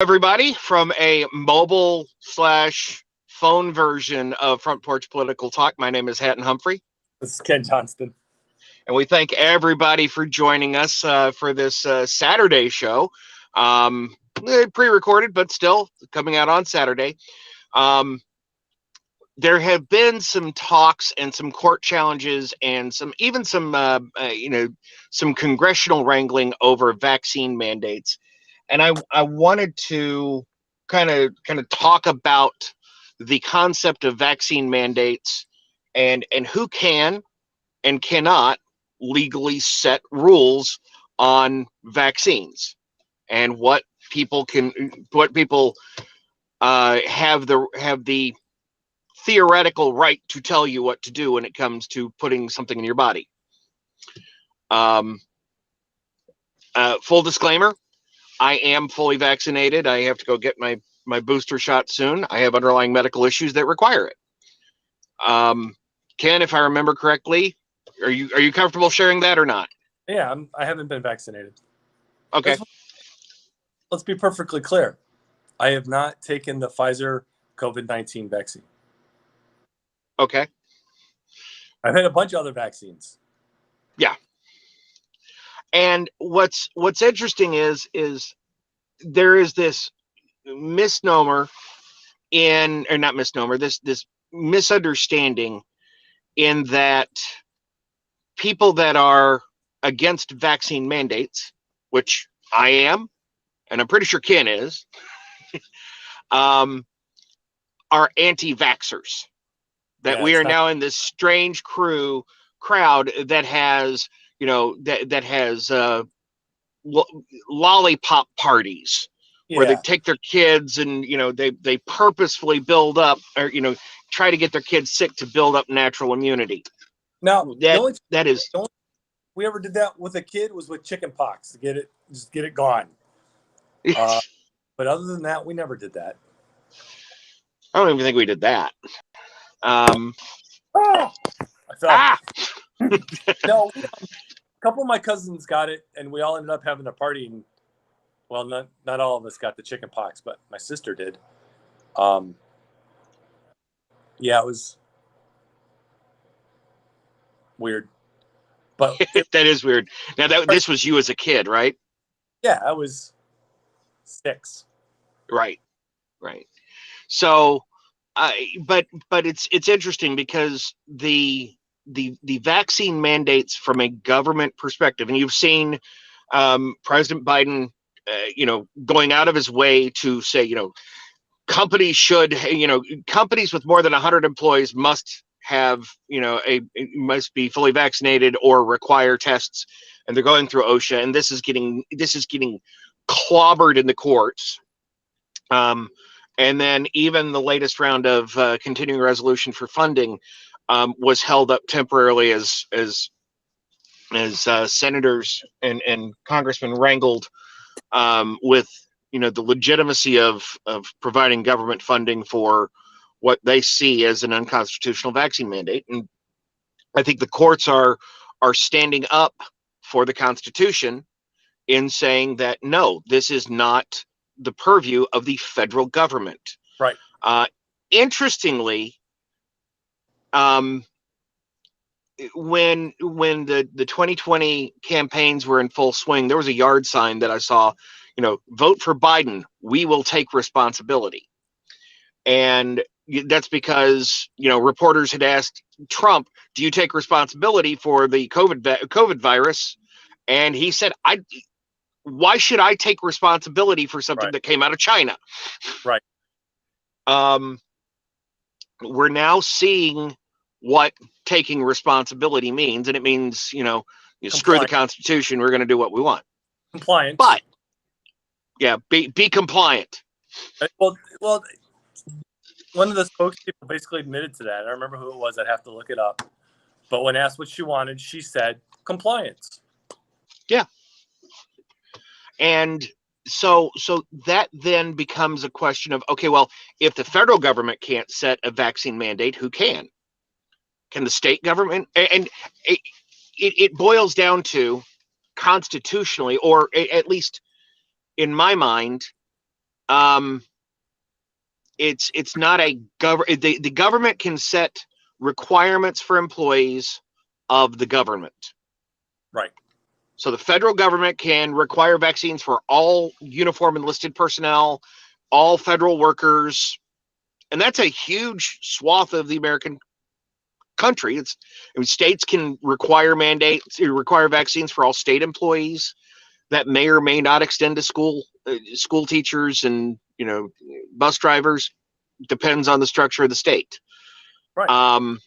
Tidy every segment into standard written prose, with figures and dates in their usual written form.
everybody, from a mobile slash phone version of Front Porch Political Talk. My name is Hatton Humphrey, This is Ken Johnston. and we thank everybody for joining us for this Saturday show. Pre-recorded, but still coming out on Saturday. Um, there have been some talks and some court challenges and some congressional wrangling over vaccine mandates. And I wanted to kind of talk about the concept of vaccine mandates and who can and cannot legally set rules on vaccines and what people have the theoretical right to tell you what to do when it comes to putting something in your body. Um, Full disclaimer, I am fully vaccinated. I have to go get my booster shot soon. I have underlying medical issues that require it. Ken, if I remember correctly, are you comfortable sharing that or not? Yeah, I haven't been vaccinated. Okay. Let's be perfectly clear. I have not taken the Pfizer COVID-19 vaccine. Okay. I've had a bunch of other vaccines. Yeah. And what's interesting is there is this misnomer or not misnomer, this misunderstanding in that people that are against vaccine mandates, which I am, and I'm pretty sure Ken is, are anti-vaxxers. That we are now in this strange crowd that has, that has lollipop parties where they take their kids and they purposefully build up or try to get their kids sick to build up natural immunity. Now that is we ever did that with a kid was with chicken pox to get it gone. But other than that, we never did that. I don't even think we did that. I felt no. A couple of my cousins got it, and we all ended up having a party. And, well, not all of us got the chicken pox, but my sister did. Yeah, it was weird. But that is weird. Now this was you as a kid, right? Yeah, I was 6. Right. So, but it's interesting because the vaccine mandates from a government perspective, and you've seen President Biden, going out of his way to say, companies with more than 100 employees must have, must be fully vaccinated or require tests, and they're going through OSHA, and this is getting clobbered in the courts. And then even the latest round of continuing resolution for funding was held up temporarily as senators and congressmen wrangled with the legitimacy of providing government funding for what they see as an unconstitutional vaccine mandate. And I think the courts are standing up for the Constitution in saying that no, this is not the purview of the federal government. Right. Interestingly, when the 2020 campaigns were in full swing, there was a yard sign that I saw, vote for Biden, we will take responsibility. And that's because, reporters had asked Trump, do you take responsibility for the COVID virus? And he said, why should I take responsibility for something that came out of China? Right. We're now seeing what taking responsibility means, and it means, you screw the Constitution, we're going to do what we want. Compliance. But yeah, be compliant. Well, one of the spokespeople basically admitted to that. I remember who it was. I'd have to look it up. But when asked what she wanted, she said compliance. Yeah. And so that then becomes a question of, okay, well, if the federal government can't set a vaccine mandate, who can? Can the state government? And it boils down to, constitutionally, or at least in my mind, Um, it's not a the government can set requirements for employees of the government. Right. So the federal government can require vaccines for all uniform enlisted personnel, all federal workers, and that's a huge swath of the American country. States can require vaccines for all state employees. That may or may not extend to school teachers and bus drivers. Depends on the structure of the state. Right.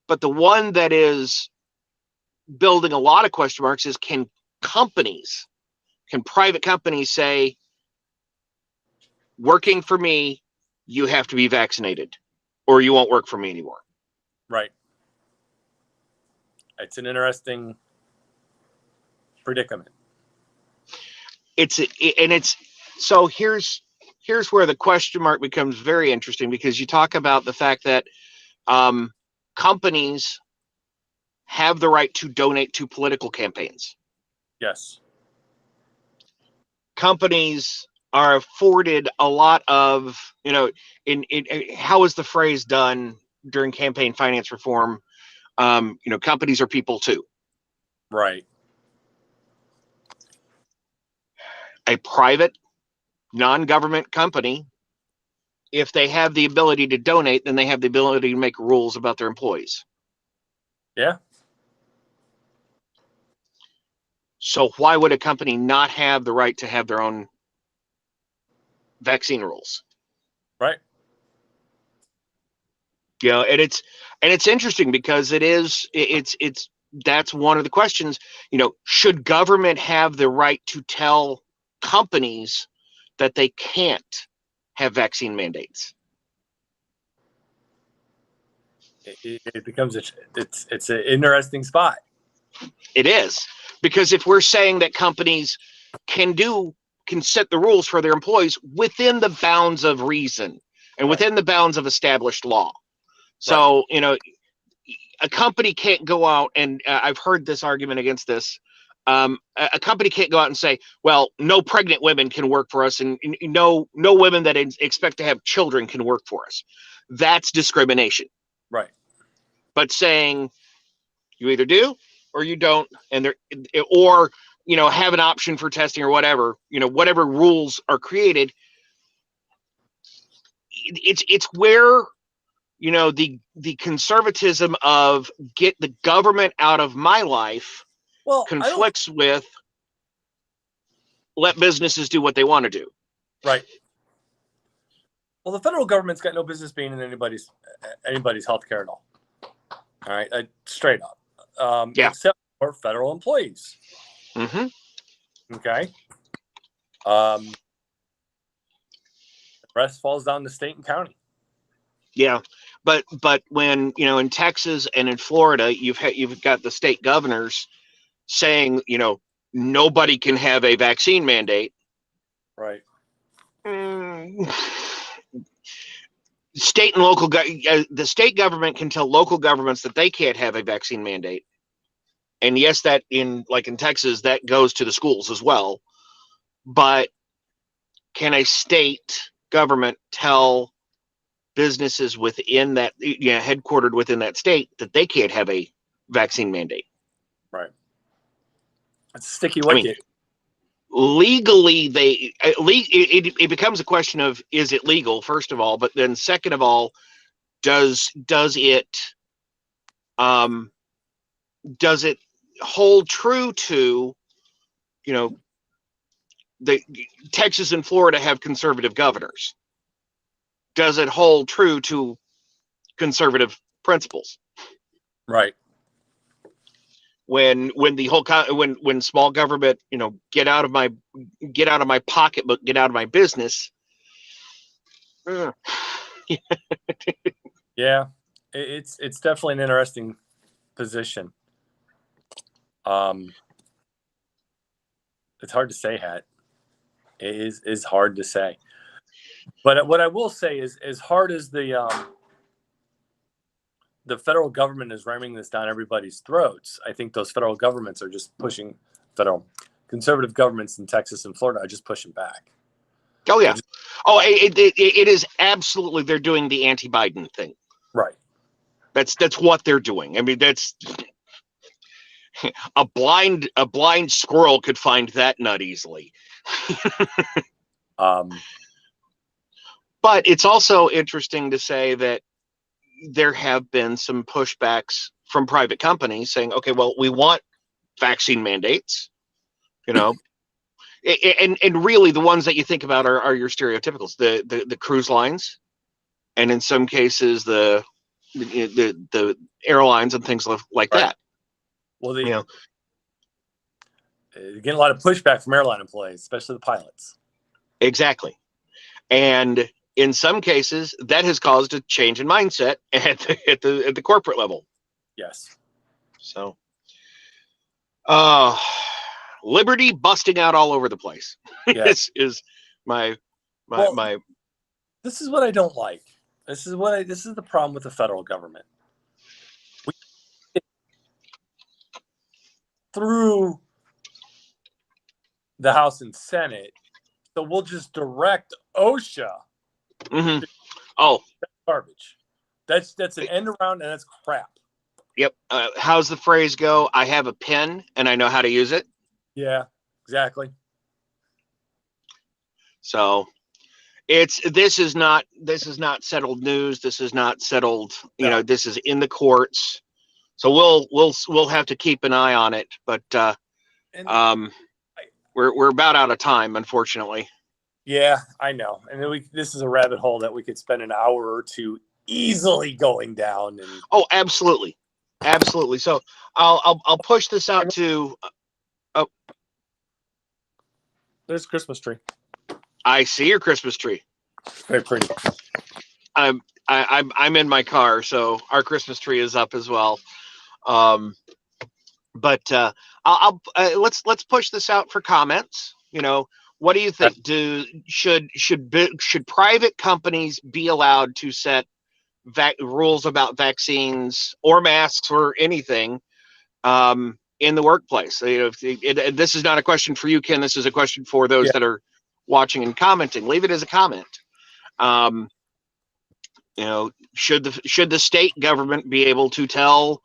But the one that is building a lot of question marks is can private companies say, working for me, you have to be vaccinated or you won't work for me anymore? Right. It's an interesting predicament. So here's where the question mark becomes very interesting, because you talk about the fact that companies have the right to donate to political campaigns. Yes. Companies are afforded a lot of, in how is the phrase done during campaign finance reform? Companies are people too. Right. A private, non-government company, if they have the ability to donate, then they have the ability to make rules about their employees. Yeah. So why would a company not have the right to have their own vaccine rules? Right. And it's interesting because that's one of the questions. Should government have the right to tell companies that they can't have vaccine mandates? It becomes it's an interesting spot. It is, because if we're saying that companies can set the rules for their employees within the bounds of reason and within the bounds of established law. So, a company can't go out and I've heard this argument against this. A company can't go out and say, well, no pregnant women can work for us, and no women that expect to have children can work for us. That's discrimination. Right. But saying you either do or you don't, and or have an option for testing or whatever, whatever rules are created, it's where the conservatism of get the government out of my life conflicts with let businesses do what they want to do. Right. Well, the federal government's got no business being in anybody's healthcare at all. All right, straight up. Except for federal employees. Mm-hmm. Okay. The rest falls down to state and county. Yeah, but when in Texas and in Florida, you've got the state governors saying nobody can have a vaccine mandate. Right. State and local, the state government can tell local governments that they can't have a vaccine mandate, and yes, that in Texas, that goes to the schools as well. But can a state government tell businesses within that, headquartered within that state, that they can't have a vaccine mandate? Right. It's a sticky wicket. Legally, it becomes a question of, is it legal, first of all, but then second of all, does it hold true to the Texas and Florida have conservative governors? Does it hold true to conservative principles? Right. When the whole when small government, get out of my pocketbook, get out of my business. Yeah, it's definitely an interesting position. It's hard to say, Hat. It is hard to say. But what I will say is, as hard as the federal government is ramming this down everybody's throats, I think those federal governments are just pushing. Federal conservative governments in Texas and Florida are just pushing back. Oh yeah. Just, Oh, it is absolutely. They're doing the anti-Biden thing. right. That's what they're doing. I mean, that's a blind squirrel could find that nut easily. Um, But it's also interesting to say that there have been some pushbacks from private companies saying, okay, well, we want vaccine mandates, you know, and really the ones that you think about are your stereotypicals, the cruise lines, and in some cases the airlines and things like right. that. Well, You know, you're getting a lot of pushback from airline employees, especially the pilots. exactly. And in some cases, that has caused a change in mindset at the corporate level. Yes. So, liberty busting out all over the place. Yeah. is my Well, my. this is what I don't like. This is the problem with the federal government. Through the House and Senate, so we'll just direct OSHA. Mm-hmm. Oh, Garbage. That's an end around, and that's crap. yep. How's the phrase go? I have a pen and I know how to use it. Yeah, exactly. So this is not settled news. This is not settled. You know, this is in the courts. So we'll have to keep an eye on it. But we're about out of time, unfortunately. Yeah, I know. And then this is a rabbit hole that we could spend an hour or two easily going down. And oh, absolutely, absolutely. So I'll push this out to. Oh, there's a Christmas tree. I see your Christmas tree. Very pretty. I'm in my car, so our Christmas tree is up as well. But I'll let's push this out for comments. You know, what do you think? Should private companies be allowed to set rules about vaccines or masks or anything in the workplace? You know, this is not a question for you, Ken. This is a question for those that are watching and commenting. Leave it as a comment. You know, should the state government be able to tell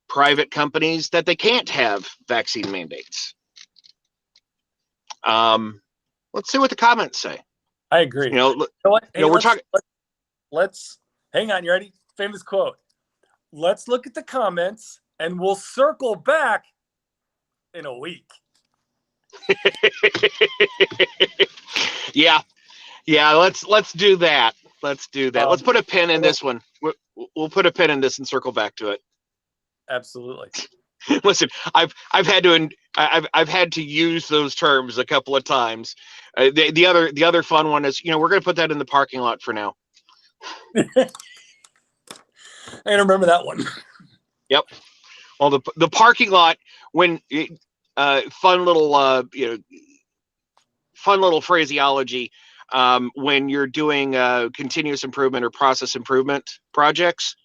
private companies that they can't have vaccine mandates? Let's see what the comments say. I agree. You know, we're talking. Let's hang on. You ready? Famous quote. Let's look at the comments, and we'll circle back in a week. yeah. Let's do that. Let's do that. Let's put a pin in this one. We'll put a pin in this and circle back to it. Absolutely. Listen, I've had to use those terms a couple of times. The other fun one is, you know, we're going to put that in the parking lot for now. I remember that one. Yep. Well, the parking lot, when fun little phraseology, when you're doing continuous improvement or process improvement projects.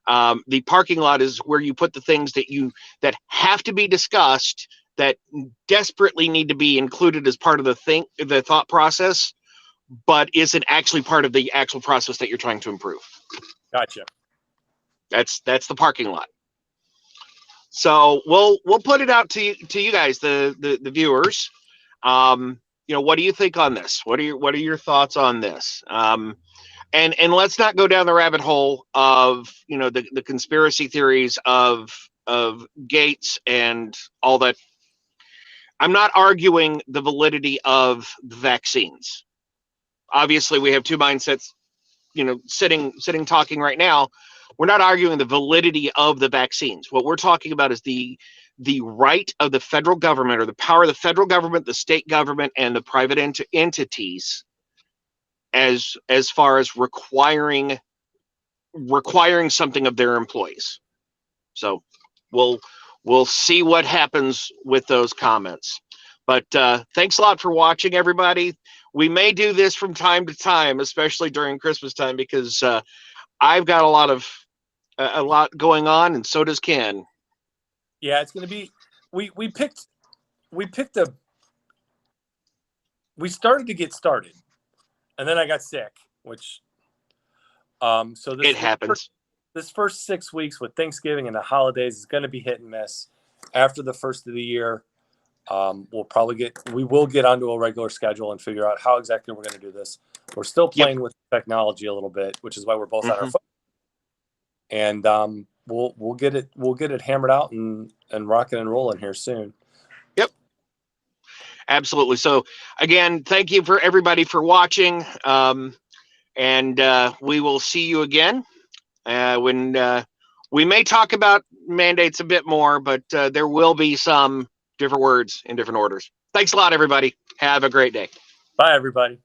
The parking lot is where you put the things that have to be discussed, that desperately need to be included as part of the thought process, but isn't actually part of the actual process that you're trying to improve. Gotcha. That's the parking lot. So we'll put it out to you guys, the viewers. You know, what do you think on this? What are your thoughts on this? And let's not go down the rabbit hole of, you know, the conspiracy theories of Gates and all that. I'm not arguing the validity of the vaccines. Obviously, we have two mindsets, you know, sitting talking right now. We're not arguing the validity of the vaccines. What we're talking about is the right of the federal government, or the power of the federal government, the state government, and the private entities as far as requiring something of their employees. So we'll see what happens with those comments. But thanks a lot for watching, everybody. We may do this from time to time, especially during Christmas time, because I've got a lot going on, and so does Ken. Yeah, it's going to be. We started to get started. and then I got sick, which so it happens. This first 6 weeks with Thanksgiving and the holidays is going to be hit and miss. After the first of the year, we will get onto a regular schedule and figure out how exactly we're going to do this. We're still playing with technology a little bit, which is why we're both on our phone. And we'll get it hammered out and rocking and rolling here soon. Yep. Absolutely. So again, thank you for everybody for watching. And we will see you again when we may talk about mandates a bit more, but there will be some different words in different orders. Thanks a lot, everybody. Have a great day. Bye, everybody.